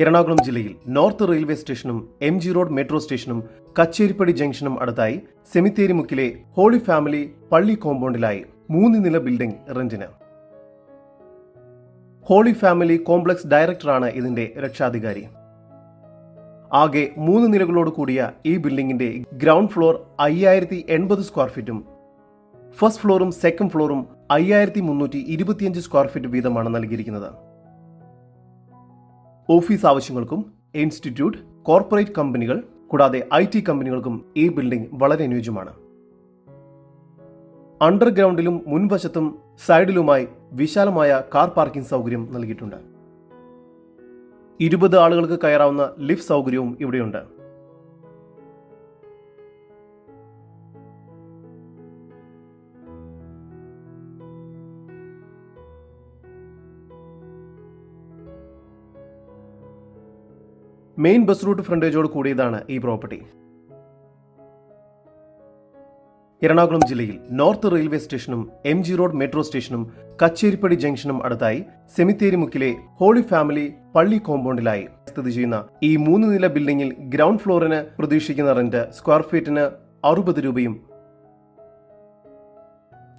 എറണാകുളം ജില്ലയിൽ north railway സ്റ്റേഷനും MG road metro സ്റ്റേഷനും കച്ചേരിപ്പടി ജംഗ്ഷനും അടുത്തായി സെമിത്തേരി മുക്കിലെ ഹോളി ഫാമിലി പള്ളി കോമ്പൗണ്ടിലായി 3 നില ബിൽഡിംഗ് റെന്റിന്. ഹോളി ഫാമിലി കോംപ്ലക്സ് ഡയറക്ടറാണ് ഇതിന്റെ രക്ഷാധികാരി. ആകെ 3 നിലകളോട് കൂടിയ ഈ ബിൽഡിംഗിന്റെ ഗ്രൗണ്ട് ഫ്ലോർ 5080 സ്ക്വയർ ഫീറ്റും ഫസ്റ്റ് ഫ്ലോറും സെക്കൻഡ് ഫ്ലോറും 5325 സ്ക്വയർ ഫീറ്റ് വീതമാണ് നൽകിയിരിക്കുന്നത്. ഓഫീസ് ആവശ്യങ്ങൾക്കും ഇൻസ്റ്റിറ്റ്യൂട്ട്, കോർപ്പറേറ്റ് കമ്പനികൾ കൂടാതെ IT കമ്പനികൾക്കും ഈ ബിൽഡിംഗ് വളരെ അനുയോജ്യമാണ്. അണ്ടർഗ്രൗണ്ടിലും മുൻവശത്തും സൈഡിലുമായി വിശാലമായ കാർ പാർക്കിംഗ് സൗകര്യം നൽകിയിട്ടുണ്ട്. 20 ആളുകൾക്ക് കയറാവുന്ന ലിഫ്റ്റ് സൗകര്യവും ഇവിടെയുണ്ട്. മെയിൻ ബസ് റൂട്ട് ഫ്രണ്ടേജോട് കൂടിയതാണ് ഈ പ്രോപ്പർട്ടി. എറണാകുളം ജില്ലയിൽ നോർത്ത് റെയിൽവേ സ്റ്റേഷനും MG റോഡ് മെട്രോ സ്റ്റേഷനും കച്ചേരിപ്പടി ജംഗ്ഷനും അടുത്തായി സെമിത്തേരി മുക്കിലെ ഹോളി ഫാമിലി പള്ളി കോമ്പൗണ്ടിലായി സ്ഥിതി ചെയ്യുന്ന ഈ 3 നില ബിൽഡിംഗിൽ ഗ്രൗണ്ട് ഫ്ലോറിന് പ്രതീക്ഷിക്കുന്ന റെന്റ് സ്ക്വയർ ഫീറ്റിന് 60 രൂപയും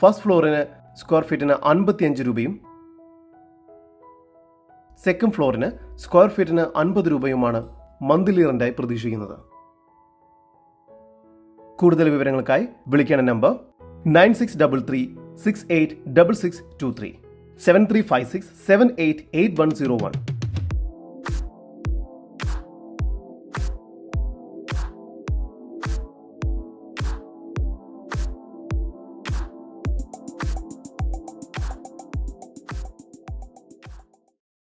ഫസ്റ്റ് ഫ്ലോറിന് സ്ക്വയർ ഫീറ്റിന് 55 രൂപയും സെക്കൻഡ് ഫ്ലോറിന് സ്ക്വയർ ഫീറ്റിന് 50 രൂപയുമാണ് മന്ത്ലി റെന്റായി പ്രതീക്ഷിക്കുന്നത്. കൂടുതൽ വിവരങ്ങൾക്കായി വിളിക്കേണ്ട നമ്പർ 9633 686623 7356 788101.